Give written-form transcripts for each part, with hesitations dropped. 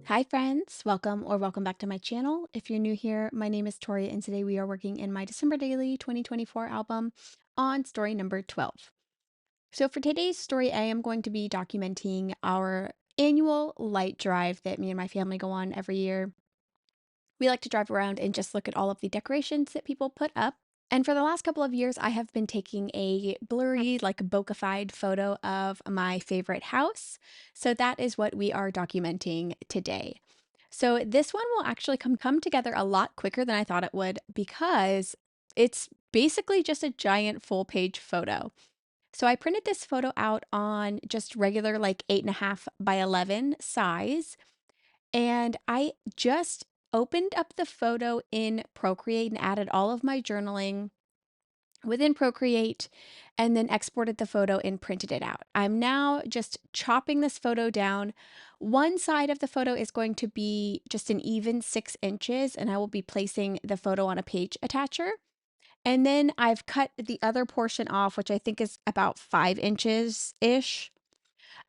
Hi friends, welcome back to my channel. If you're new here, my name is Tori and today we are working in my December Daily 2024 album on story number 12. So for today's story, I am going to be documenting our annual light drive that me and my family go on every year. We like to drive around and just look at all of the decorations that people put up. And for the last couple of years, I have been taking a blurry, like bokeh-fied photo of my favorite house. So that is what we are documenting today. So this one will actually come together a lot quicker than I thought it would because it's basically just a giant full page photo. So I printed this photo out on just regular like 8.5 by 11 size, and I just opened up the photo in Procreate and added all of my journaling within Procreate and then exported the photo and printed it out. I'm now just chopping this photo down. One side of the photo is going to be just an even 6 inches, and I will be placing the photo on a page attacher. And then I've cut the other portion off, which I think is about 5 inches ish.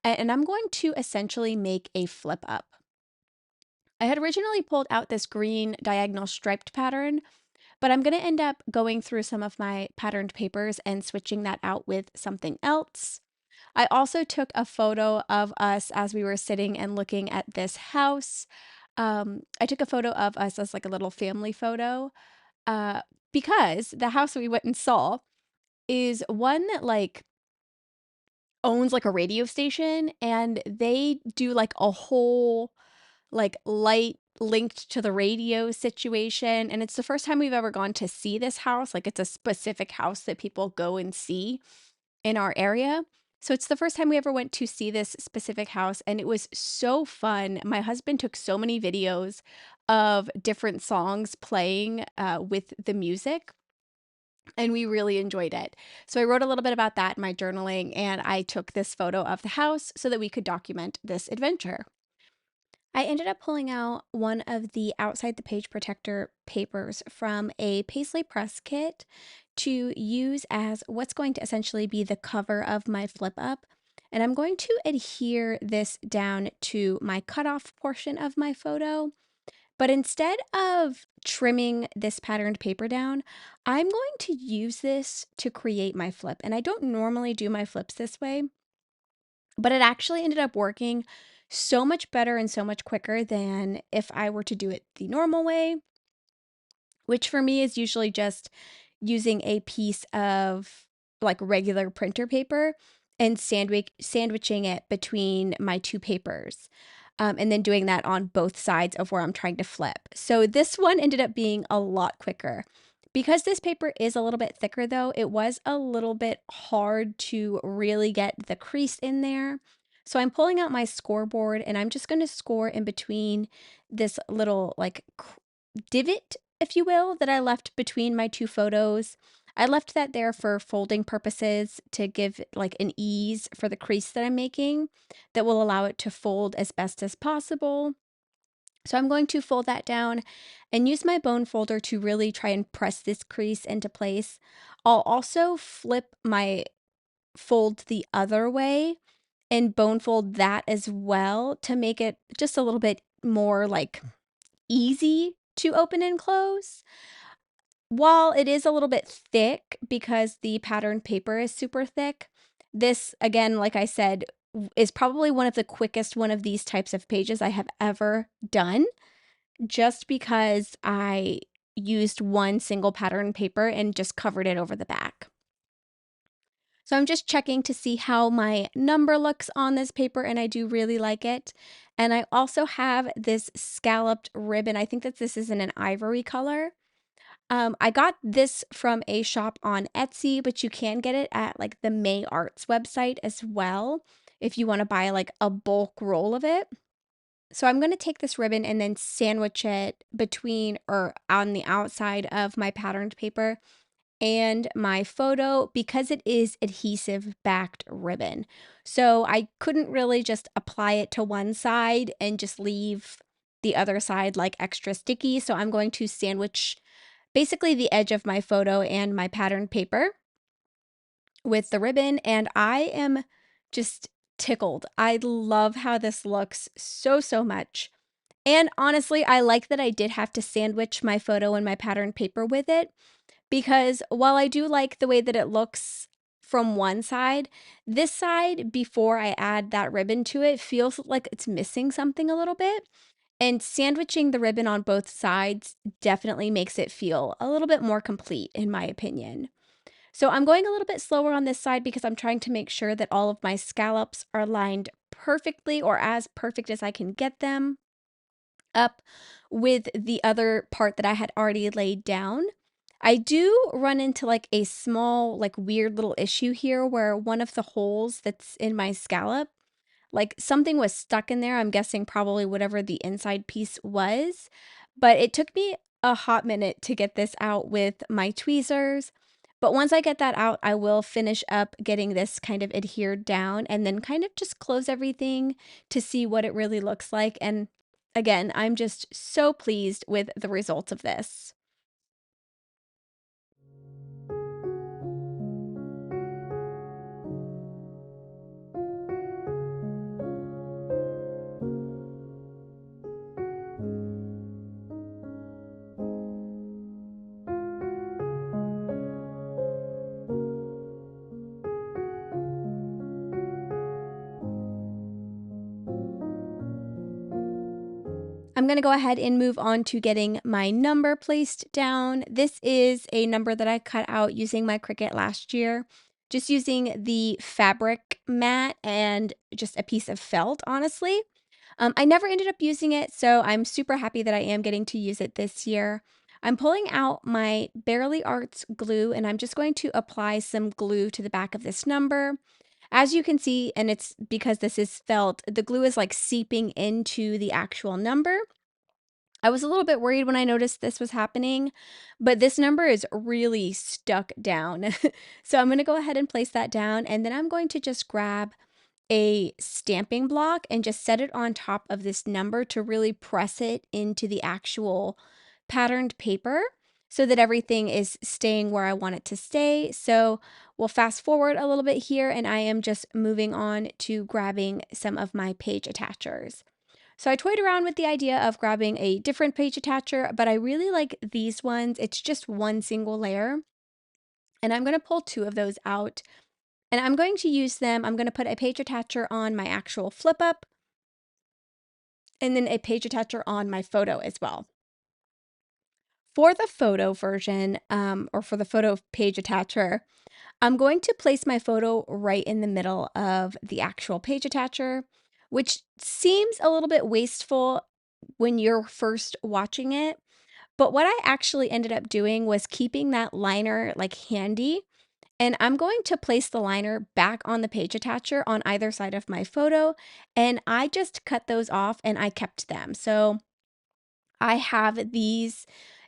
And I'm going to essentially make a flip up. I had originally pulled out this green diagonal striped pattern, but I'm going to end up going through some of my patterned papers and switching that out with something else. I also took a photo of us as we were sitting and looking at this house. I took a photo of us as like a little family photo uh, because the house that we went and saw is one that like owns like a radio station, and they do like a whole like light linked to the radio situation, and it's the first time we've ever gone to see this house. Like it's a specific house that people go and see in our area. So it's the first time we ever went to see this specific house, and it was so fun. My husband took so many videos of different songs playing with the music, and we really enjoyed it. So I wrote a little bit about that in my journaling, and I took this photo of the house so that we could document this adventure. I ended up pulling out one of the outside the page protector papers from a paisley press kit to use as what's going to essentially be the cover of my flip up. And I'm going to adhere this down to my cutoff portion of my photo. But instead of trimming this patterned paper down, I'm going to use this to create my flip. And I don't normally do my flips this way, but it actually ended up working so much better and so much quicker than if I were to do it the normal way, which for me is usually just using a piece of like regular printer paper and sandwiching it between my two papers. And then doing that on both sides of where I'm trying to flip. So this one ended up being a lot quicker. Because this paper is a little bit thicker though, it was a little bit hard to really get the crease in there. So I'm pulling out my scoreboard and I'm just going to score in between this little like divot, if you will, that I left between my two photos. I left that there for folding purposes to give like an ease for the crease that I'm making that will allow it to fold as best as possible. So I'm going to fold that down and use my bone folder to really try and press this crease into place. I'll also flip my fold the other way and bone fold that as well to make it just a little bit more like easy to open and close. While it is a little bit thick because the patterned paper is super thick, this, again, like I said, is probably one of the quickest one of these types of pages I have ever done, just because I used one single pattern paper and just covered it over the back. So I'm just checking to see how my number looks on this paper, and I do really like it. And I also have this scalloped ribbon. I think that this is in an ivory color. I got this from a shop on Etsy, but you can get it at like the May Arts website as well if you want to buy like a bulk roll of it. So I'm going to take this ribbon and then sandwich it between or on the outside of my patterned paper and my photo because it is adhesive backed ribbon. So I couldn't really just apply it to one side and just leave the other side like extra sticky. So I'm going to sandwich basically the edge of my photo and my patterned paper with the ribbon, and I am just tickled. I love how this looks so much. And honestly, I like that I did have to sandwich my photo and my patterned paper with it, because while I do like the way that it looks from one side, this side, before I add that ribbon to it, feels like it's missing something a little bit. And sandwiching the ribbon on both sides definitely makes it feel a little bit more complete, in my opinion. So I'm going a little bit slower on this side because I'm trying to make sure that all of my scallops are lined perfectly, or as perfect as I can get them, up with the other part that I had already laid down. I do run into like a small, like weird little issue here where one of the holes that's in my scallop, like something was stuck in there. I'm guessing probably whatever the inside piece was, but it took me a hot minute to get this out with my tweezers. But once I get that out, I will finish up getting this kind of adhered down and then kind of just close everything to see what it really looks like. And again, I'm just so pleased with the results of this. I'm going to go ahead and move on to getting my number placed down. This is a number that I cut out using my Cricut last year, just using the fabric mat and just a piece of felt, honestly. I never ended up using it, so I'm super happy that I am getting to use it this year. I'm pulling out my Barely Arts glue, and I'm just going to apply some glue to the back of this number. As you can see, and it's because this is felt, the glue is like seeping into the actual number. I was a little bit worried when I noticed this was happening, but this number is really stuck down. So I'm going to go ahead and place that down, and then I'm going to just grab a stamping block and just set it on top of this number to really press it into the actual patterned paper so that everything is staying where I want it to stay. So we'll fast forward a little bit here, and I am just moving on to grabbing some of my page attachers. So I toyed around with the idea of grabbing a different page attacher, but I really like these ones. It's just one single layer, and I'm going to pull two of those out, and I'm going to use them. I'm going to put a page attacher on my actual flip up and then a page attacher on my photo as well. For the photo version, or for the photo page attacher, I'm going to place my photo right in the middle of the actual page attacher, which seems a little bit wasteful when you're first watching it. But what I actually ended up doing was keeping that liner like handy. And I'm going to place the liner back on the page attacher on either side of my photo. And I just cut those off and I kept them. So I have these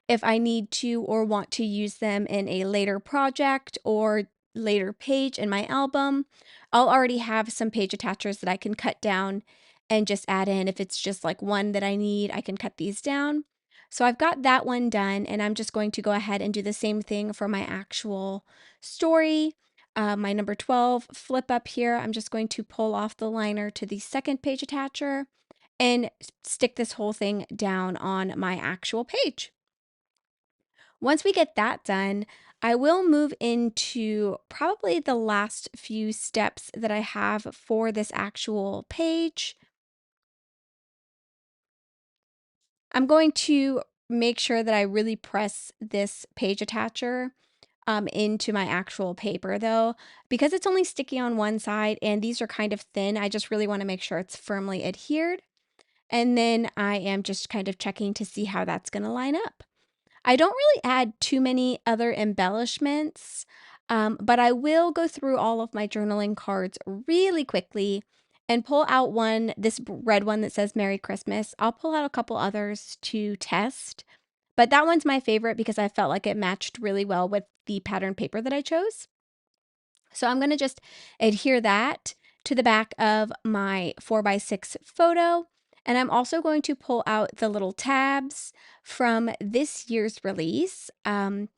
if I need to or want to use them in a later project or later page in my album. I'll already have some page attachers that I can cut down and just add in. If it's just like one that I need, I can cut these down. So I've got that one done, and I'm just going to go ahead and do the same thing for my actual story. My number 12 flip up here, I'm just going to pull off the liner to the second page attacher and stick this whole thing down on my actual page. Once we get that done, I will move into probably the last few steps that I have for this actual page. I'm going to make sure that I really press this page attacher into my actual paper though, because it's only sticky on one side and these are kind of thin. I just really want to make sure it's firmly adhered. And then I am just kind of checking to see how that's going to line up. I don't really add too many other embellishments, but I will go through all of my journaling cards really quickly and pull out one, this red one that says Merry Christmas. I'll pull out a couple others to test, but that one's my favorite because I felt like it matched really well with the pattern paper that I chose. So I'm going to just adhere that to the back of my 4x6 photo. And I'm also going to pull out the little tabs from this year's release. And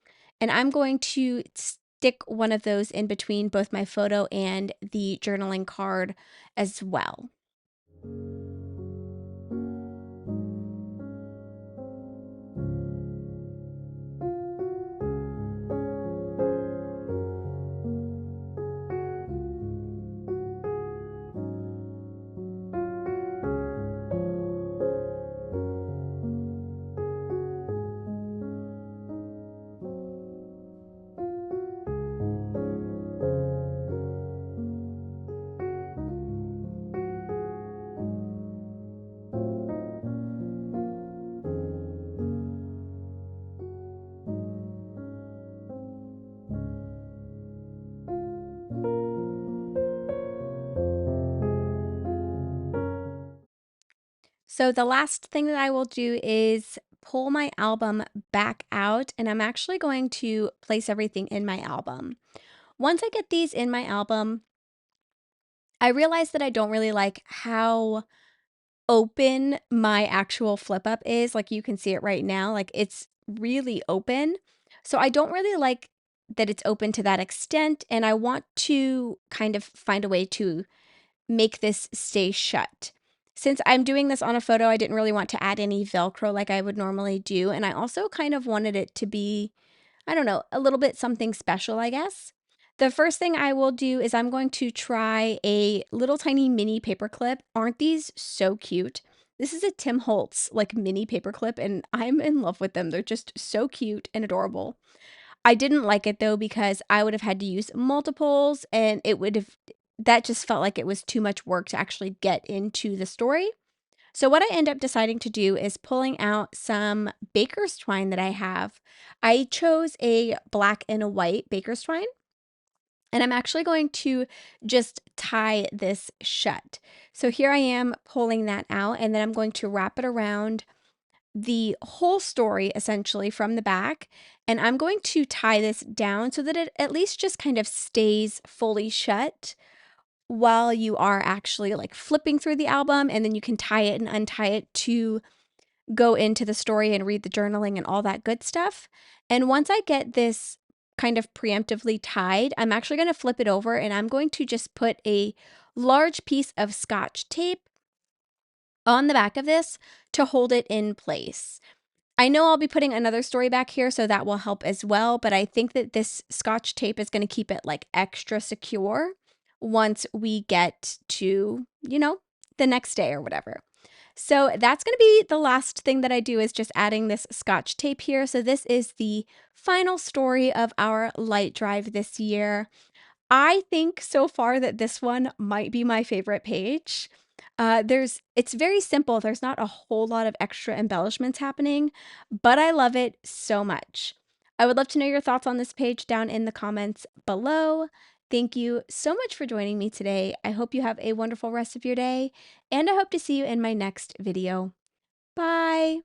I'm going to stick one of those in between both my photo and the journaling card as well. So the last thing that I will do is pull my album back out, and I'm actually going to place everything in my album. Once I get these in my album, I realize that I don't really like how open my actual flip up is. Like you can see it right now, like it's really open. So I don't really like that it's open to that extent, and I want to kind of find a way to make this stay shut. Since I'm doing this on a photo, I didn't really want to add any Velcro like I would normally do, and I also kind of wanted it to be, I don't know, a little bit something special, I guess. The first thing I will do is I'm going to try a little tiny mini paper clip. Aren't these so cute? This is a Tim Holtz like mini paper clip, and I'm in love with them. They're just so cute and adorable. I didn't like it though because I would have had to use multiples, and it would have, that just felt like it was too much work to actually get into the story. So what I end up deciding to do is pulling out some baker's twine that I have. I chose a black and a white baker's twine, and I'm actually going to just tie this shut. So here I am pulling that out, and then I'm going to wrap it around the whole story essentially from the back, and I'm going to tie this down so that it at least just kind of stays fully shut while you are actually like flipping through the album, and then you can tie it and untie it to go into the story and read the journaling and all that good stuff. And once I get this kind of preemptively tied, I'm actually going to flip it over, and I'm going to just put a large piece of scotch tape on the back of this to hold it in place. I know I'll be putting another story back here, so that will help as well, but I think that this scotch tape is going to keep it like extra secure once we get to, the next day or whatever. So that's going to be the last thing that I do, is just adding this scotch tape here. So this is the final story of our light drive this year. I think so far that this one might be my favorite page. It's very simple. There's not a whole lot of extra embellishments happening, but I love it so much. I would love to know your thoughts on this page down in the comments below. Thank you so much for joining me today. I hope you have a wonderful rest of your day, and I hope to see you in my next video. Bye!